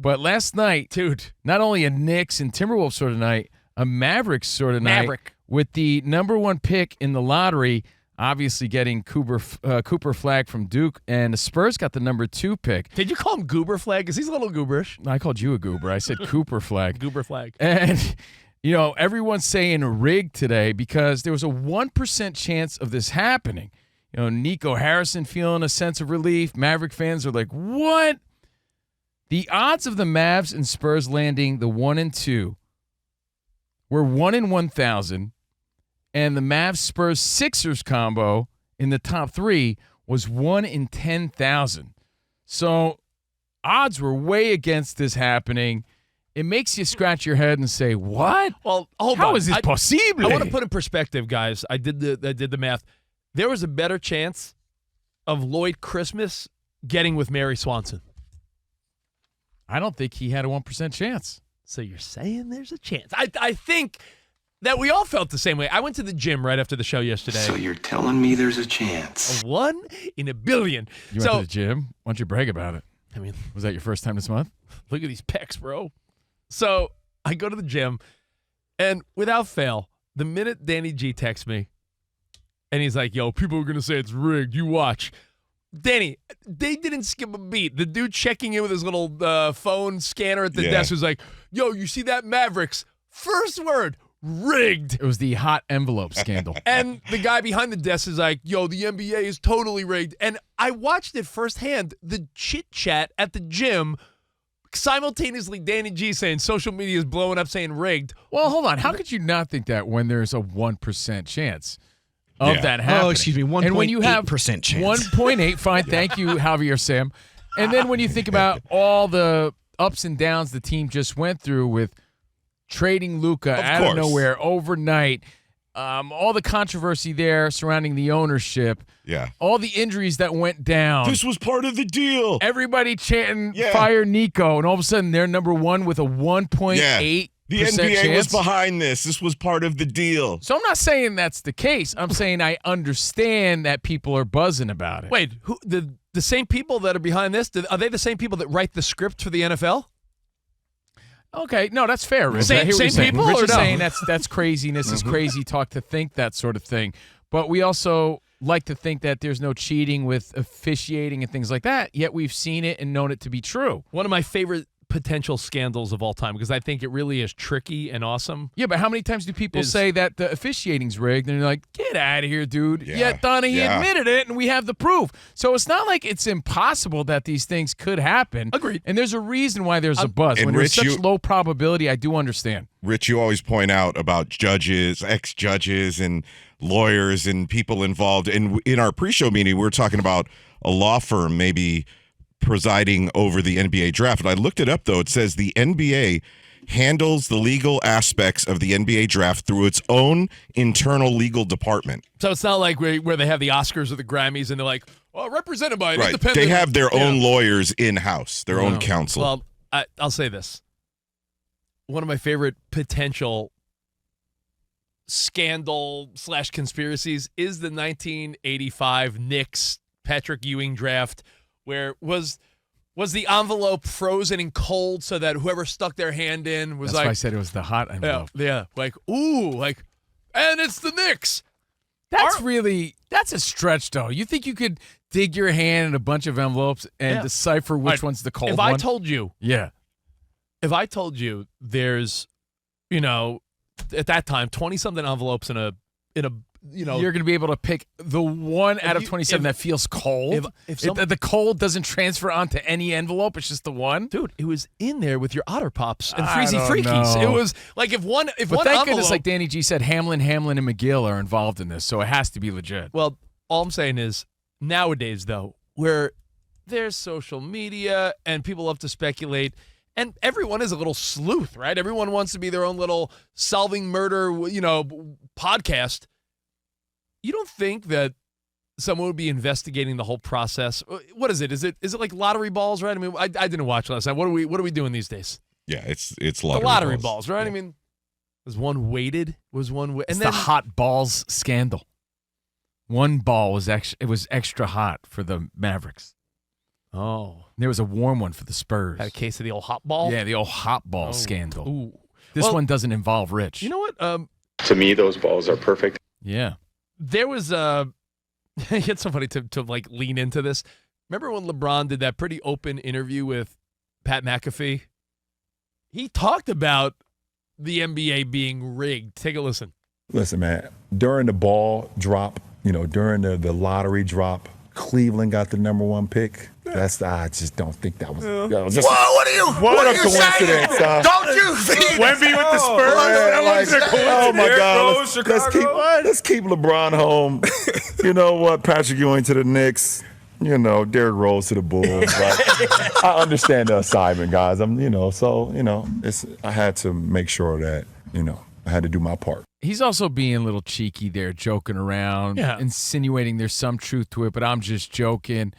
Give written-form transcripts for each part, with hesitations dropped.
But last night, dude, not only a Knicks and Timberwolves sort of night, a Mavericks sort of night with the number one pick in the lottery, obviously getting Cooper Flagg from Duke, and the Spurs got the number 2 pick. Did you call him Goober Flagg? Because he's a little gooberish. I called you a goober. I said Cooper Flagg. Goober Flagg. And, everyone's saying rigged today because there was a 1% chance of this happening. Nico Harrison feeling a sense of relief. Maverick fans are like, what? The odds of the Mavs and Spurs landing the 1 and 2 were 1 in 1,000. And the Mavs-Spurs-Sixers combo in the top 3 was 1 in 10,000. So odds were way against this happening. It makes you scratch your head and say, what? Well, hold on. How is this possible? I want to put in perspective, guys. I did the math. There was a better chance of Lloyd Christmas getting with Mary Swanson. I don't think he had a 1% chance. So you're saying there's a chance. I think that we all felt the same way. I went to the gym right after the show yesterday. So you're telling me there's a chance. A 1 in a billion. You went to the gym? Why don't you brag about it? I mean, was that your first time this month? Look at these pecs, bro. So I go to the gym, and without fail, the minute Danny G texts me, and he's like, yo, people are going to say it's rigged. You watch. Danny, they didn't skip a beat. The dude checking in with his little phone scanner at the desk was like, yo, you see that Mavericks? First word, rigged. It was the hot envelope scandal. And the guy behind the desk is like, yo, the NBA is totally rigged. And I watched it firsthand, the chit-chat at the gym, simultaneously Danny G saying social media is blowing up saying rigged. Well, hold on. How could you not think that when there's a 1% chance of that happening? Oh, excuse me, 1.8% and when you have chance. 1.8, fine, thank you, Javier Sam. And then when you think about all the ups and downs the team just went through with trading Luka out of nowhere overnight, all the controversy there surrounding the ownership, all the injuries that went down. This was part of the deal. Everybody chanting fire Nico, and all of a sudden they're number 1 with a 1.8%. The NBA chance. was behind this. This was part of the deal. So I'm not saying that's the case. I'm saying I understand that people are buzzing about it. Wait, who the same people that are behind this, are they the same people that write the script for the NFL? Okay, no, that's fair, Rich. Same people? Rich or is no? saying that's craziness, is crazy talk to think that sort of thing. But we also like to think that there's no cheating with officiating and things like that, yet we've seen it and known it to be true. One of my favorite potential scandals of all time, because I think it really is tricky and awesome. Yeah, but how many times do people say that the officiating's rigged, and you're like, get out of here, dude. Yeah, Donna, he admitted it, and we have the proof. So it's not like it's impossible that these things could happen. Agreed. And there's a reason why there's a buzz. And When Rich, there's such low probability, I do understand. Rich, you always point out about judges, ex-judges, and lawyers and people involved. And in our pre-show meeting, we were talking about a law firm maybe presiding over the NBA draft. And I looked it up, though. It says the NBA handles the legal aspects of the NBA draft through its own internal legal department. So it's not like where they have the Oscars or the Grammys and they're like, well, represented by an independent. They have their own lawyers in-house, their own counsel. Well, I'll say this. One of my favorite potential scandal/conspiracies is the 1985 Knicks Patrick Ewing draft, where was the envelope frozen and cold so that whoever stuck their hand in was That's why I said it was the hot envelope. Yeah, like, ooh, like, and it's the Knicks. That's a stretch, though. You think you could dig your hand in a bunch of envelopes and decipher which one's the cold one? If I told you there's, at that time, 20-something envelopes in a you're going to be able to pick the one out of 27 that feels cold. If the cold doesn't transfer onto any envelope, it's just the one. Dude, it was in there with your Otter Pops and Freezy Freakies. It was like if one thank envelope, goodness, like Danny G said, Hamlin, and McGill are involved in this, so it has to be legit. Well, all I'm saying is nowadays, though, where there's social media and people love to speculate, and everyone is a little sleuth, right? Everyone wants to be their own little solving murder, podcast. You don't think that someone would be investigating the whole process? What is it? Is it like lottery balls, right? I mean, I didn't watch last night. What are we doing these days? Yeah, it's lottery, balls, right? Yeah. I mean, was one weighted? It's the hot balls scandal. One ball was extra hot for the Mavericks. Oh. There was a warm one for the Spurs. Had a case of the old hot ball? Yeah, the old hot ball scandal. Ooh. This Well, one doesn't involve Rich. You know what? To me, those balls are perfect. Yeah. There was it's so funny to like lean into this. Remember when LeBron did that pretty open interview with Pat McAfee? He talked about the NBA being rigged. Take a listen. Listen, man, during the ball drop, during the lottery drop, Cleveland got the number 1 pick. I just don't think that was just What are you coincidence. saying? Don't you think? Wemby with the Spurs. Oh my God! Let's keep LeBron home. You know what? Patrick Ewing to the Knicks. Derrick Rose to the Bulls. Like, I understand the assignment, guys. I had to make sure that I had to do my part. He's also being a little cheeky there, joking around, insinuating there's some truth to it, but I'm just joking.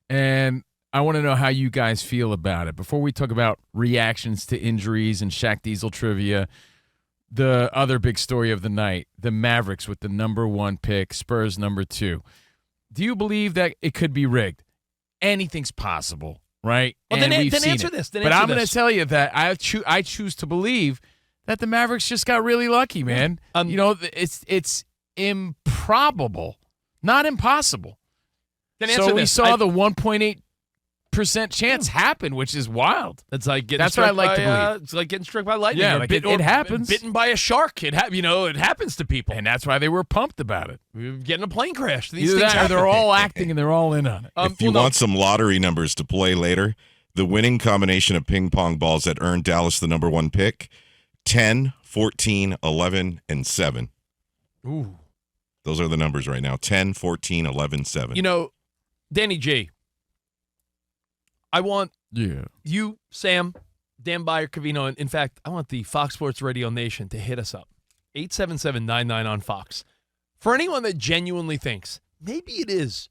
And I want to know how you guys feel about it. Before we talk about reactions to injuries and Shaq Diesel trivia, the other big story of the night, the Mavericks with the number 1 pick, Spurs number 2. Do you believe that it could be rigged? Anything's possible, right? Well, and then we've seen answer it. this. But I'm going to tell you that I choose to believe that the Mavericks just got really lucky, man. It's improbable, not impossible. So we saw the 1.8% chance happen, which is wild. It's like getting That's what I like to believe. It's like getting struck by lightning. Yeah, or like it happens. Bitten by a shark. It happens to people. And that's why they were pumped about it. Getting a plane crash. These Either things that or happen. they're all acting and they're all in on it. If you want some lottery numbers to play later, the winning combination of ping pong balls that earned Dallas the number 1 pick, 10, 14, 11, and 7. Ooh. Those are the numbers right now, 10, 14, 11, 7. Danny G, I want you, Sam, Dan Beyer, Covino, and in fact, I want the Fox Sports Radio Nation to hit us up. 877-99 on Fox. For anyone that genuinely thinks maybe it is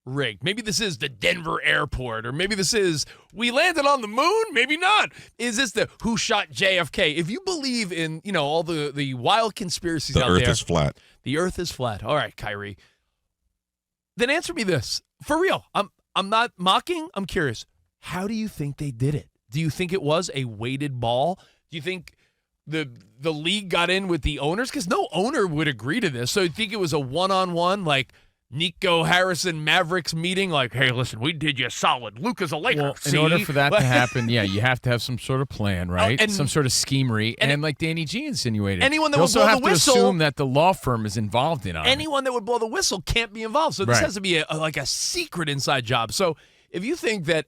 rigged, maybe this is the Denver airport, or maybe this is we landed on the moon, maybe not. Is this the who shot JFK? If you believe in, all the wild conspiracies out there. The earth is flat. The earth is flat. All right, Kyrie. Then answer me this. For real. I'm not mocking. I'm curious. How do you think they did it? Do you think it was a weighted ball? Do you think the league got in with the owners? Because no owner would agree to this. So you think it was a one-on-one, like Nico Harrison Mavericks meeting, like, hey, listen, we did you solid. Luka's a Laker. Well, in order for that to happen, you have to have some sort of plan, right? and- some sort of schemery. And like Danny G insinuated, anyone that you would also blow have the to whistle- assume that the law firm is involved in on it. anyone that would blow the whistle can't be involved. So this Right. has to be a secret inside job. So if you think that,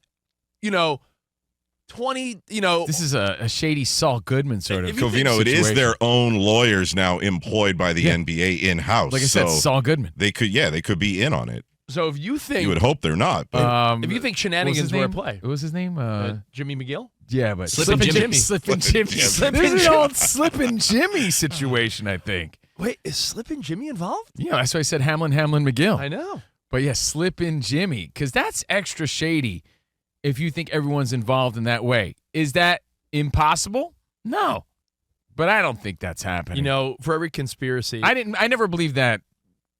20, This is a shady Saul Goodman sort of If you think- Covino, it is situation. their own lawyers now employed by the NBA in-house. Like I said, so Saul Goodman. they could be in on it. So if you think You would hope they're not. But if you think what was shenanigans his were at name? play, What was his name? Jimmy McGill? Yeah, but Slippin' Jimmy. Slippin' Jimmy. Slippin' This is Jimmy. an old Slippin' Jimmy situation, I think. Wait, is Slippin' Jimmy involved? Yeah, that's why I said Hamlin McGill. I know. But yeah, Slippin' Jimmy, because that's extra shady if you think everyone's involved in that way. Is that impossible? No. But I don't think that's happening. For every conspiracy, I never believed that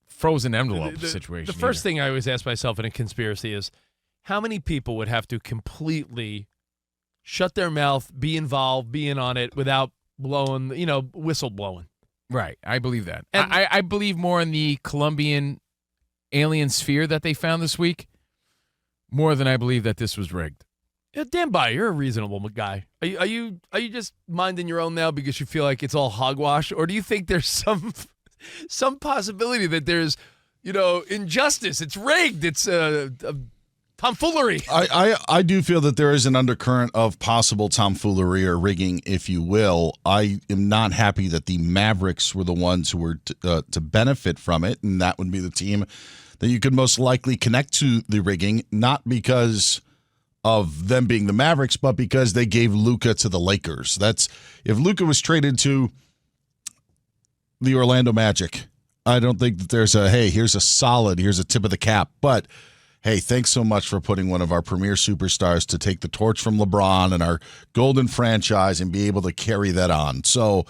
frozen envelope situation. The first thing I always ask myself in a conspiracy is, how many people would have to completely shut their mouth, be involved, be in on it without blowing, whistle blowing? Right. I believe that. And- I believe more in the Colombian alien sphere that they found this week more than I believe that this was rigged. Yeah, Dan Beyer, you're a reasonable guy. Are you just minding your own now because you feel like it's all hogwash, or do you think there's some possibility that there's injustice? It's rigged. It's tomfoolery. I do feel that there is an undercurrent of possible tomfoolery or rigging, if you will. I am not happy that the Mavericks were the ones who were to benefit from it, and that would be the team that you could most likely connect to the rigging, not because of them being the Mavericks, but because they gave Luka to the Lakers. If Luka was traded to the Orlando Magic, I don't think that there's here's a tip of the cap, but hey, thanks so much for putting one of our premier superstars to take the torch from LeBron and our golden franchise and be able to carry that on. So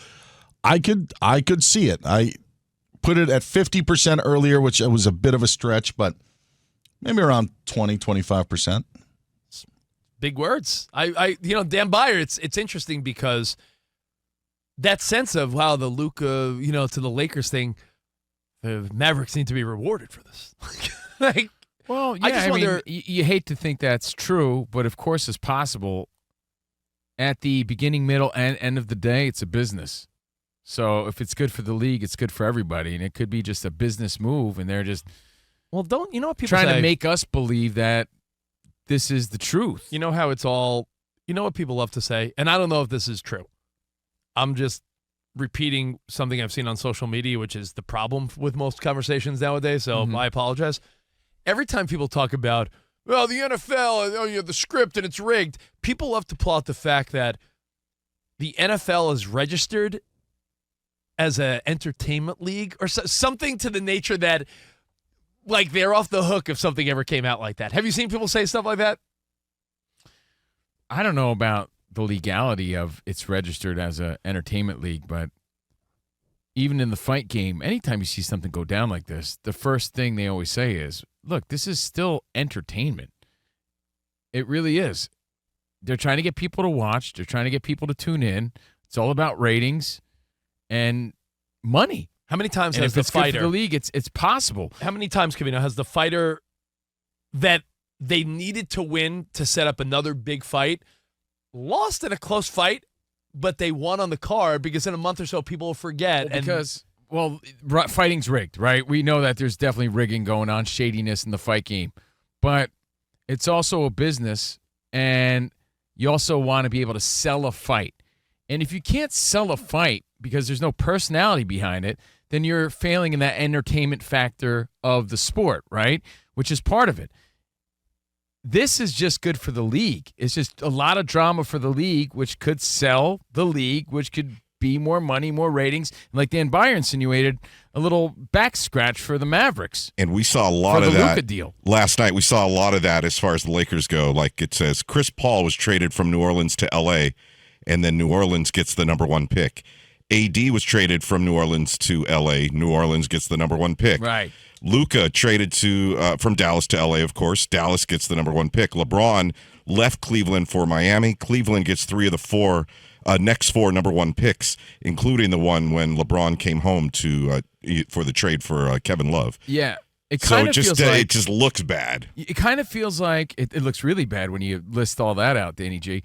I could see it. I put it at 50% earlier, which was a bit of a stretch, but maybe around 20, 25%. big words. Dan Byer, it's interesting because that sense of, wow, the Luka, to the Lakers thing, the Mavericks need to be rewarded for this. Well, yeah, I just wonder. You hate to think that's true, but of course it's possible. At the beginning, middle, and end of the day, it's a business. So if it's good for the league, it's good for everybody, and it could be just a business move, and they're just what people trying say? to make us believe that this is the truth. You know how it's all. You know what people love to say, and I don't know if this is true. I'm just repeating something I've seen on social media, which is the problem with most conversations nowadays. So I apologize. Every time people talk about, well, the NFL, the script, and it's rigged, people love to pull out the fact that the NFL is registered as an entertainment league or something to the nature that, like, they're off the hook if something ever came out like that. Have you seen people say stuff like that? I don't know about the legality of it's registered as an entertainment league, but even in the fight game, anytime you see something go down like this, the first thing they always say is, look, this is still entertainment. It really is. They're trying to get people to watch. They're trying to get people to tune in. It's all about ratings and money. How many times and has if the it's fighter? Good for the league, it's possible. How many times, Covino, has the fighter that they needed to win to set up another big fight lost in a close fight, but they won on the card because in a month or so people will forget? Fighting's rigged, right? We know that there's definitely rigging going on, shadiness in the fight game. But it's also a business, and you also want to be able to sell a fight. And if you can't sell a fight because there's no personality behind it, then you're failing in that entertainment factor of the sport, right? Which is part of it. This is just good for the league. It's just a lot of drama for the league, which could sell the league, which could be more money, more ratings. And like Dan Byer insinuated, a little back scratch for the Mavericks. And we saw a lot of that Luka deal. Last night. We saw a lot of that as far as the Lakers go. Like it says, Chris Paul was traded from New Orleans to L.A., and then New Orleans gets the number one pick. AD was traded from New Orleans to L.A. New Orleans gets the number one pick. Right. Luka traded from Dallas to L.A., of course. Dallas gets the number one pick. LeBron left Cleveland for Miami. Cleveland gets three of the next four number one picks, including the one when LeBron came home for the trade for Kevin Love. Yeah. It just looks bad. It kind of feels like it looks really bad when you list all that out, Danny G.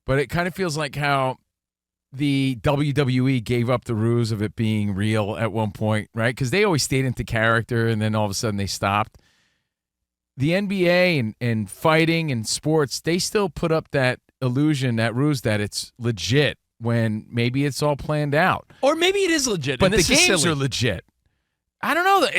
But it kind of feels like how the WWE gave up the ruse of it being real at one point, right? Because they always stayed into character, and then all of a sudden they stopped. The NBA and fighting and sports, they still put up that illusion, that ruse that it's legit when maybe it's all planned out. Or maybe it is legit. But and the games are are legit. I don't know.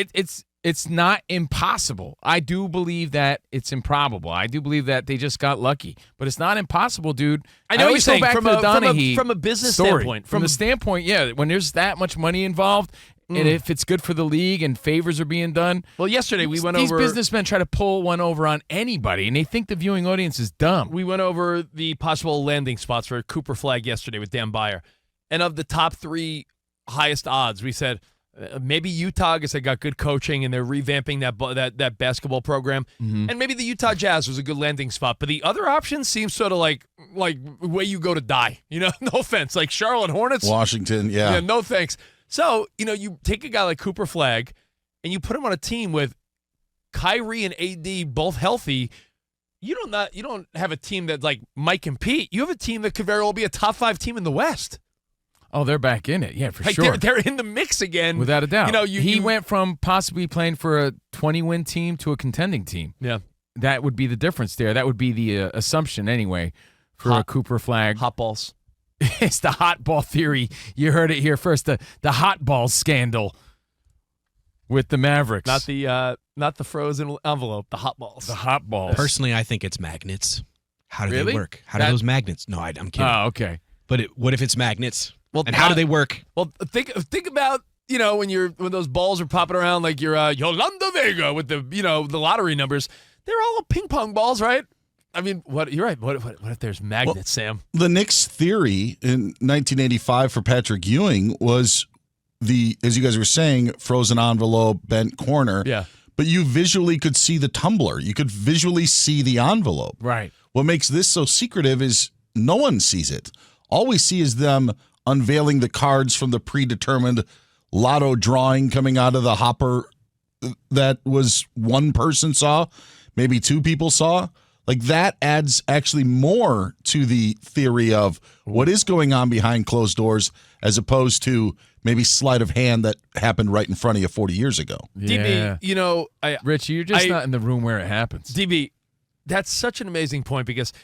It's not impossible. I do believe that it's improbable. I do believe that they just got lucky. But it's not impossible, dude. I know what you're saying. Back From to the Donaghy a business story. standpoint. From the standpoint, yeah, when there's that much money involved, and if it's good for the league and favors are being done. Well, yesterday we went these over. These businessmen try to pull one over on anybody, and they think the viewing audience is dumb. We went over the possible landing spots for Cooper Flagg yesterday with Dan Byer. And of the top three highest odds, we said maybe Utah, because they got good coaching and they're revamping that basketball program. Mm-hmm. And maybe the Utah Jazz was a good landing spot. But the other options seem sort of like where you go to die. No offense. Like Charlotte Hornets. Washington, yeah. No thanks. So, you take a guy like Cooper Flagg and you put him on a team with Kyrie and AD both healthy. You don't have a team that like might compete. You have a team that could very well be a top 5 team in the West. Oh, they're back in it. Yeah, for sure. They're in the mix again. Without a doubt. He went from possibly playing for a 20-win team to a contending team. Yeah. That would be the difference there. That would be the assumption anyway for a Cooper Flagg. Hot balls. It's the hot ball theory. You heard it here first. The hot ball scandal with the Mavericks. Not the frozen envelope. The hot balls. The hot balls. Personally, I think it's magnets. How do Really? they work? How do those magnets? No, I'm kidding. Oh, okay. But what if it's magnets? Well, and how do they work? Well, think about when those balls are popping around like your Yolanda Vega with the lottery numbers. They're all ping pong balls, right? I mean, you're right. What if there's magnets, Sam? The Knicks' theory in 1985 for Patrick Ewing was as you guys were saying, frozen envelope, bent corner. Yeah. but you visually could see the tumbler. You could visually see the envelope. Right. What makes this so secretive is no one sees it. All we see is them unveiling the cards from the predetermined lotto drawing coming out of the hopper that was one person saw, maybe two people saw. Like, that adds actually more to the theory of what is going on behind closed doors as opposed to maybe sleight of hand that happened right in front of you 40 years ago. Yeah. DB, Rich, you're just not in the room where it happens. DB, that's such an amazing point because,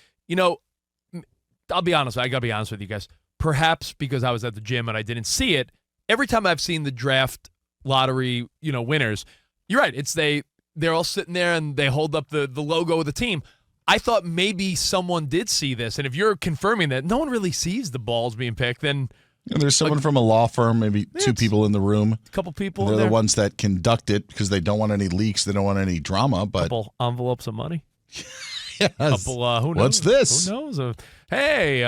I'll be honest. I got to be honest with you guys. Perhaps because I was at the gym and I didn't see it, every time I've seen the draft lottery, winners, you're right. They're all sitting there and they hold up the logo of the team. I thought maybe someone did see this, and if you're confirming that no one really sees the balls being picked, then there's someone from a law firm, maybe two people in the room. A couple people. They're the ones that conduct it because they don't want any leaks. They don't want any drama. But couple envelopes of money. Yes. Couple. Who knows? What's this? Who knows? Hey,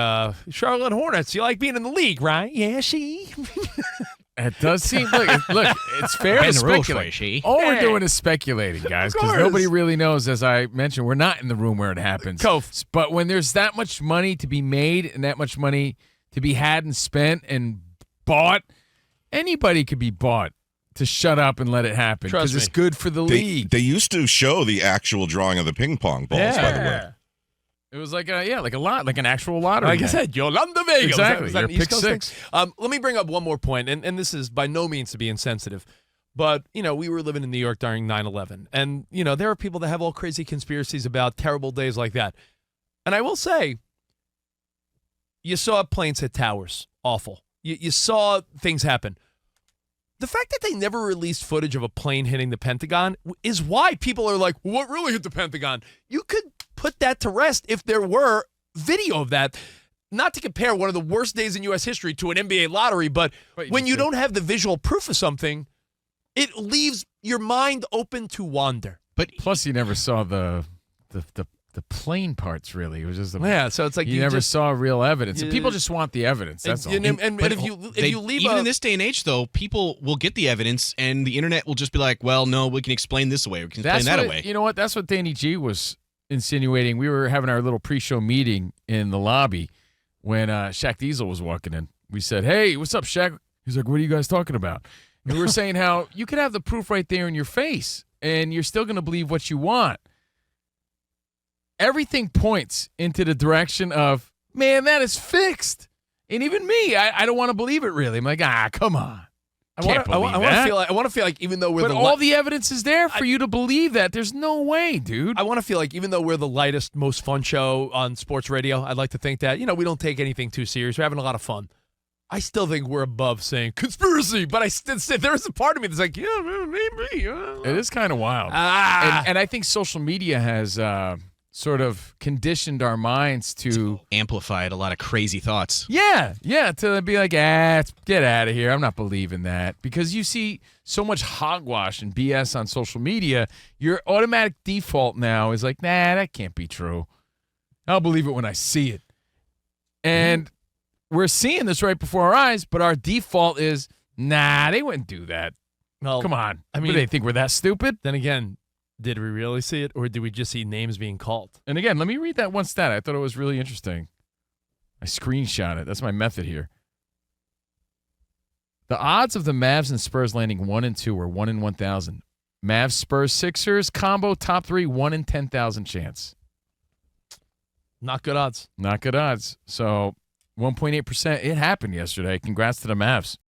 Charlotte Hornets. You like being in the league, right? Yeah, she. It does seem look. It's fair to speculate. All we're doing is speculating, guys, because nobody really knows. As I mentioned, we're not in the room where it happens. But when there's that much money to be made and that much money to be had and spent and bought, anybody could be bought to shut up and let it happen because it's good for the league. They used to show the actual drawing of the ping pong balls, by the way. It was like an actual lottery. Like I said, Yolanda Vegas. Exactly. Is that Your pick six. Let me bring up one more point, and this is by no means to be insensitive, but, we were living in New York during 9/11, and, there are people that have all crazy conspiracies about terrible days like that. And I will say, you saw planes hit towers. Awful. You saw things happen. The fact that they never released footage of a plane hitting the Pentagon is why people are like, what really hit the Pentagon? You could put that to rest if there were video of that. Not to compare one of the worst days in U.S. history to an NBA lottery, but when you don't have the visual proof of something, it leaves your mind open to wander. But plus, you never saw the plane parts, really. It was just so it's like you never saw real evidence. And people just want the evidence. That's all. And if you leave even in this day and age, though, people will get the evidence, and the internet will just be like, "Well, no, we can explain this away. We can explain that away." You know what? That's what Danny G was insinuating. We were having our little pre-show meeting in the lobby when Shaq Diesel was walking in. We said, "Hey, what's up, Shaq?" He's like, "What are you guys talking about?" And we were saying how you could have the proof right there in your face, and you're still going to believe what you want. Everything points into the direction of, man, that is fixed. And even me, I don't want to believe it, really. I'm like, come on. I want to feel like even though we're all the evidence is there for you to believe that. There's no way, dude. I want to feel like even though we're the lightest, most fun show on sports radio, I'd like to think that, we don't take anything too serious. We're having a lot of fun. I still think we're above saying conspiracy, but there is a part of me that's like, yeah, maybe. It is kind of wild. And I think social media has sort of conditioned our minds to amplified a lot of crazy thoughts. Yeah, to be like, get out of here. I'm not believing that. Because you see so much hogwash and BS on social media, your automatic default now is like, nah, that can't be true. I'll believe it when I see it. And we're seeing this right before our eyes, but our default is, nah, they wouldn't do that. Well, come on. I mean, do they think we're that stupid? Then again, did we really see it, or did we just see names being called? And again, let me read that one stat. I thought it was really interesting. I screenshot it. That's my method here. The odds of the Mavs and Spurs landing 1 and 2 were 1 in 1,000. Mavs, Spurs, Sixers combo top 3, 1 in 10,000 chance. Not good odds. Not good odds. So 1.8%. It happened yesterday. Congrats to the Mavs.